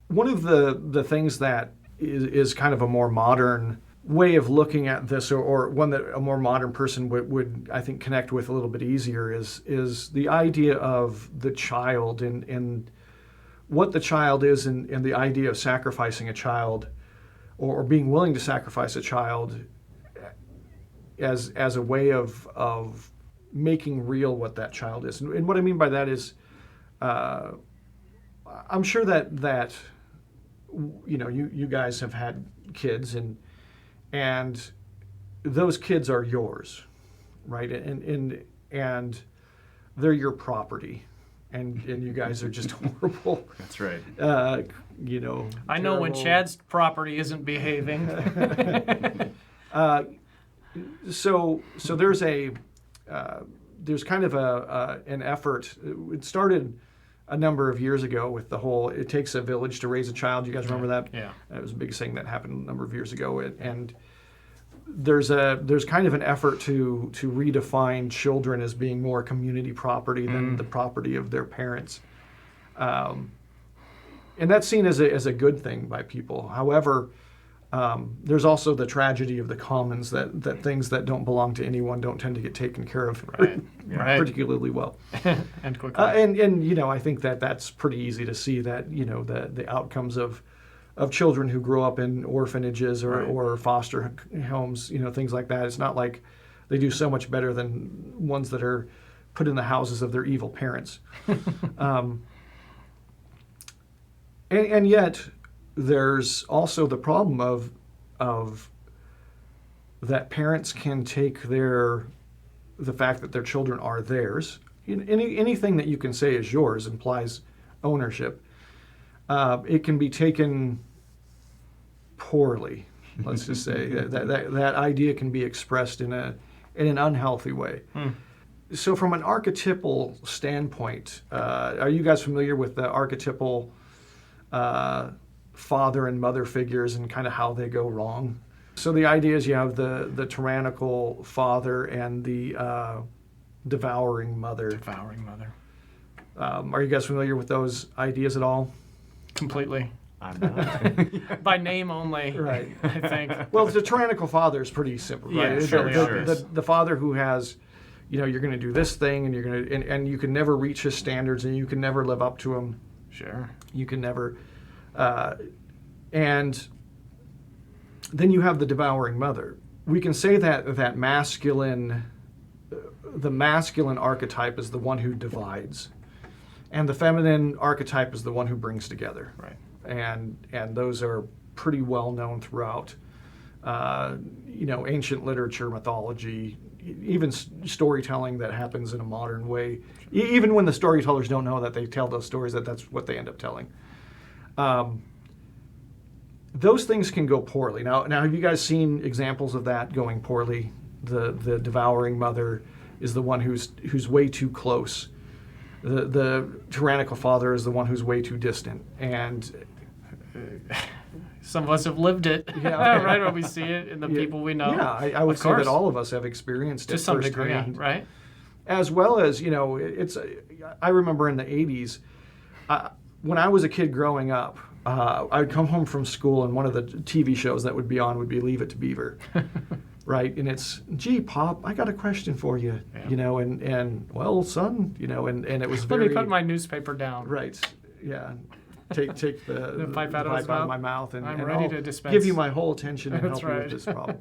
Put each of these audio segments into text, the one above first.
One of the things that is kind of a more modern way of looking at this, or one that a more modern person would I think connect with a little bit easier, is the idea of the child and what the child is, and the idea of sacrificing a child, or being willing to sacrifice a child as a way of making real what that child is. And what I mean by that is, I'm sure that you guys have had kids, and those kids are yours, right? And they're your property, and you guys are just horrible. That's right. I know when Chad's property isn't behaving. So there's there's kind of an effort. It started a number of years ago with the whole "it takes a village to raise a child." You guys remember that? Yeah. That was a big thing that happened a number of years ago, and there's kind of an effort to redefine children as being more community property than the property of their parents, and that's seen as a good thing by people. However, there's also the tragedy of the commons that things that don't belong to anyone don't tend to get taken care of Right. particularly well. And quickly. And I think that's pretty easy to see that the outcomes of children who grow up in orphanages or foster homes, things like that. It's not like they do so much better than ones that are put in the houses of their evil parents. And yet there's also the problem of that parents can take the fact that their children are theirs. Anything that you can say is yours implies ownership. It can be taken poorly. Let's just say that idea can be expressed in an unhealthy way. So from an archetypal standpoint, are you guys familiar with the archetypal father and mother figures and kind of how they go wrong? So the idea is you have the tyrannical father and the devouring mother. Devouring mother. Are you guys familiar with those ideas at all? Completely. I'm not. By name only. Right. I think. Well, the tyrannical father is pretty simple, right? Yeah, sure. The father who has, you're going to do this thing, and you're going to, and you can never reach his standards, and you can never live up to him. Sure. You can never, and then you have the devouring mother. We can say that the masculine archetype is the one who divides, and the feminine archetype is the one who brings together. Right. And those are pretty well known throughout, ancient literature, mythology, even storytelling that happens in a modern way. Even when the storytellers don't know that they tell those stories, that's what they end up telling. Those things can go poorly. Now, have you guys seen examples of that going poorly? The devouring mother is the one who's way too close. The tyrannical father is the one who's way too distant. And some of us have lived it, Yeah. right? Or we see it in the people we know. Yeah, I would Of say course. that all of us have experienced it To some degree, firsthand. right? As well as, I remember in the 80s, when I was a kid growing up, I would come home from school, and one of the TV shows that would be on would be Leave It to Beaver. Right? And it's, gee, Pop, I got a question for you, Yeah. and well, son, and it was Let very... me put my newspaper down. Right, yeah. Take the pipe out of his out of mouth. my mouth, and I'm and ready I'll to dispense. give you my whole attention and That's help you right. with this problem.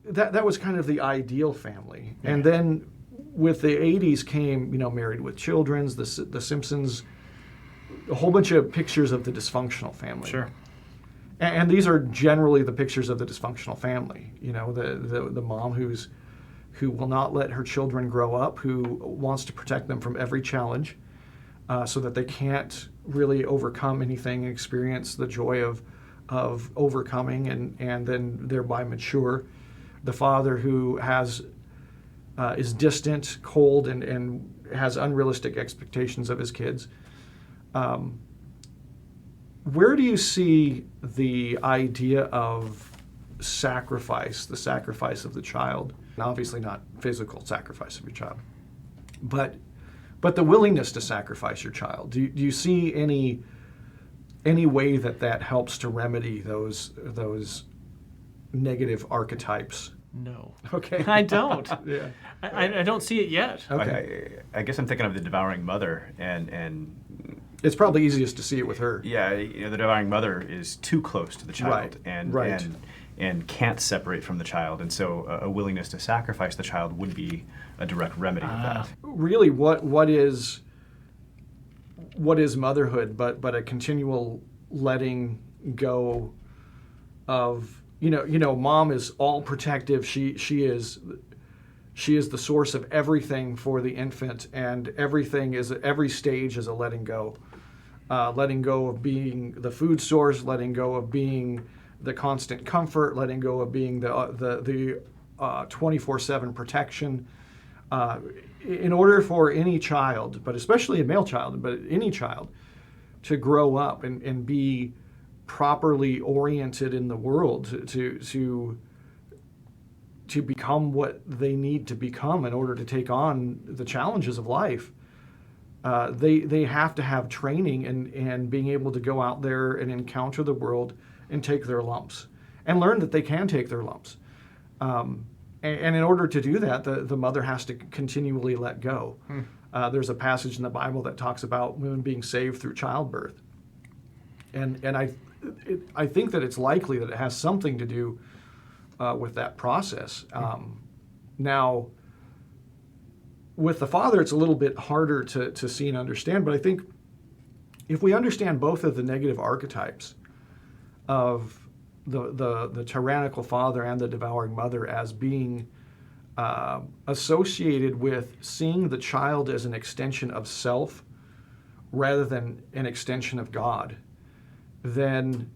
That was kind of the ideal family. Yeah. And then with the 80s came, Married with Children's, the Simpsons, a whole bunch of pictures of the dysfunctional family. Sure. And these are generally the pictures of the dysfunctional family. The mom who will not let her children grow up, who wants to protect them from every challenge, so that they can't really overcome anything and experience the joy of overcoming and then thereby mature. The father who is distant, cold, and has unrealistic expectations of his kids. Where do you see the idea of sacrifice, the sacrifice of the child? Now, obviously not physical sacrifice of your child, but but the willingness to sacrifice your child. Do you see any way that helps to remedy those negative archetypes? No. Okay. I don't. Yeah. I don't see it yet. Okay. I guess I'm thinking of the devouring mother, and It's probably easiest to see it with her. yeah, the devouring mother is too close to the child, Right, and right. and can't separate from the child, and so a willingness to sacrifice the child would be a direct remedy of that. Really, what is motherhood but a continual letting go of, mom is all protective. She is the source of everything for the infant, and every stage is a letting go. Letting go of being the food source, letting go of being the constant comfort, letting go of being the 24/7 protection. In order for any child, but especially a male child, but any child, to grow up and be properly oriented in the world, to become what they need to become in order to take on the challenges of life, they have to have training and being able to go out there and encounter the world and take their lumps and learn that they can take their lumps. And in order to do that, the mother has to continually let go. There's a passage in the Bible that talks about women being saved through childbirth. And I think that it's likely that it has something to do with that process. Now, with the father, it's a little bit harder to see and understand, but I think if we understand both of the negative archetypes of the tyrannical father and the devouring mother as being associated with seeing the child as an extension of self rather than an extension of God, then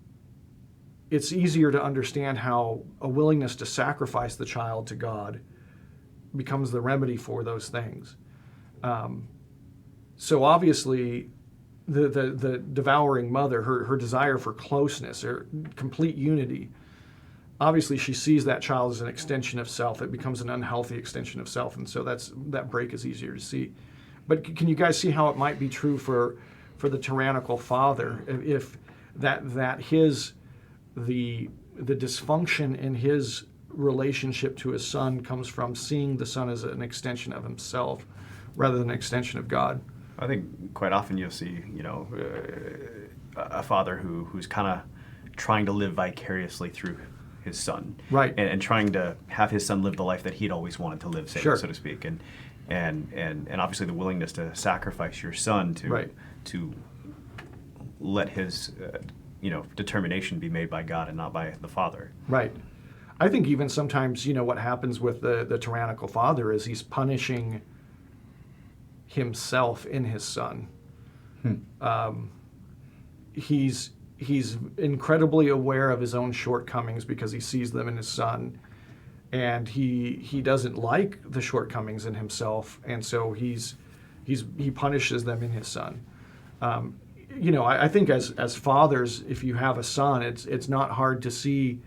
it's easier to understand how a willingness to sacrifice the child to God becomes the remedy for those things. So obviously, the devouring mother, her desire for closeness or complete unity, obviously she sees that child as an extension of self. It becomes an unhealthy extension of self, and so that break is easier to see. But can you guys see how it might be true for the tyrannical father, if the dysfunction in his relationship to his son comes from seeing the son as an extension of himself rather than an extension of God? I think quite often you'll see, a father who's kind of trying to live vicariously through his son, right, and trying to have his son live the life that he'd always wanted to live, sure, so to speak, and obviously the willingness to sacrifice your son to let his determination be made by God and not by the father. Right. I think even sometimes, what happens with the tyrannical father is he's punishing himself in his son. He's incredibly aware of his own shortcomings because he sees them in his son, and he doesn't like the shortcomings in himself, and so he punishes them in his son. I think as fathers, if you have a son, it's not hard to see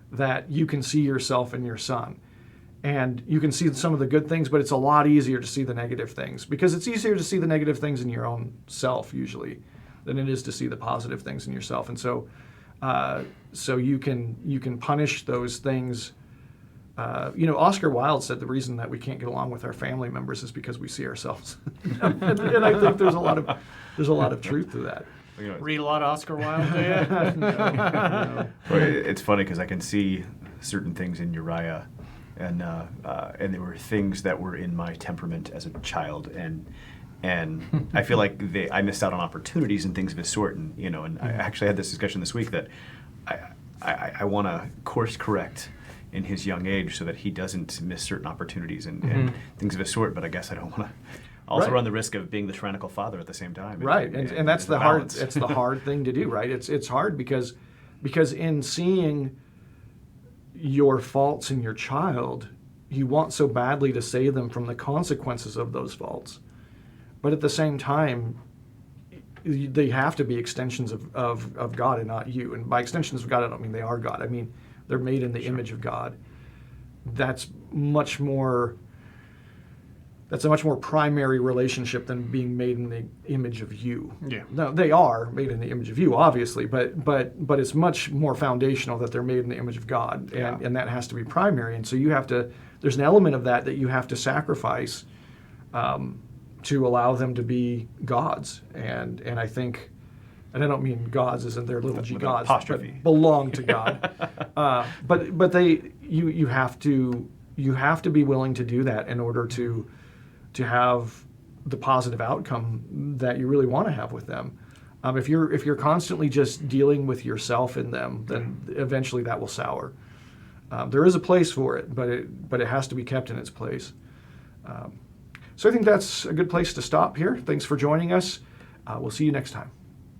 that you can see yourself in your son. And you can see some of the good things, but it's a lot easier to see the negative things, because it's easier to see the negative things in your own self usually than it is to see the positive things in yourself. And so you can punish those things. Oscar Wilde said the reason that we can't get along with our family members is because we see ourselves. and I think there's a lot of truth to that. Read a lot of Oscar Wilde, do you? No. Well, it's funny because I can see certain things in Uriah, and there were things that were in my temperament as a child, and I feel like I missed out on opportunities and things of this sort, and I actually had this discussion this week that I want to course correct in his young age so that he doesn't miss certain opportunities and things of this sort, but I guess I don't want to also run the risk of being the tyrannical father at the same time. Right, and that's the hard. It's the hard thing to do, right? It's hard because in seeing your faults in your child, you want so badly to save them from the consequences of those faults, but at the same time, they have to be extensions of God and not you. And by extensions of God, I don't mean they are God. I mean they're made in the image of God. That's much more that's a much more primary relationship than being made in the image of you. Yeah. No, they are made in the image of you, obviously, but it's much more foundational that they're made in the image of God, and that has to be primary. And so you have to. There's an element of that you have to sacrifice to allow them to be gods, and I think. And I don't mean gods as in their little g With an gods, apostrophe. but belong to God. But you have to be willing to do that in order to have the positive outcome that you really want to have with them. If you're constantly just dealing with yourself in them, then eventually that will sour. There is a place for it, but it has to be kept in its place. So I think that's a good place to stop here. Thanks for joining us. We'll see you next time.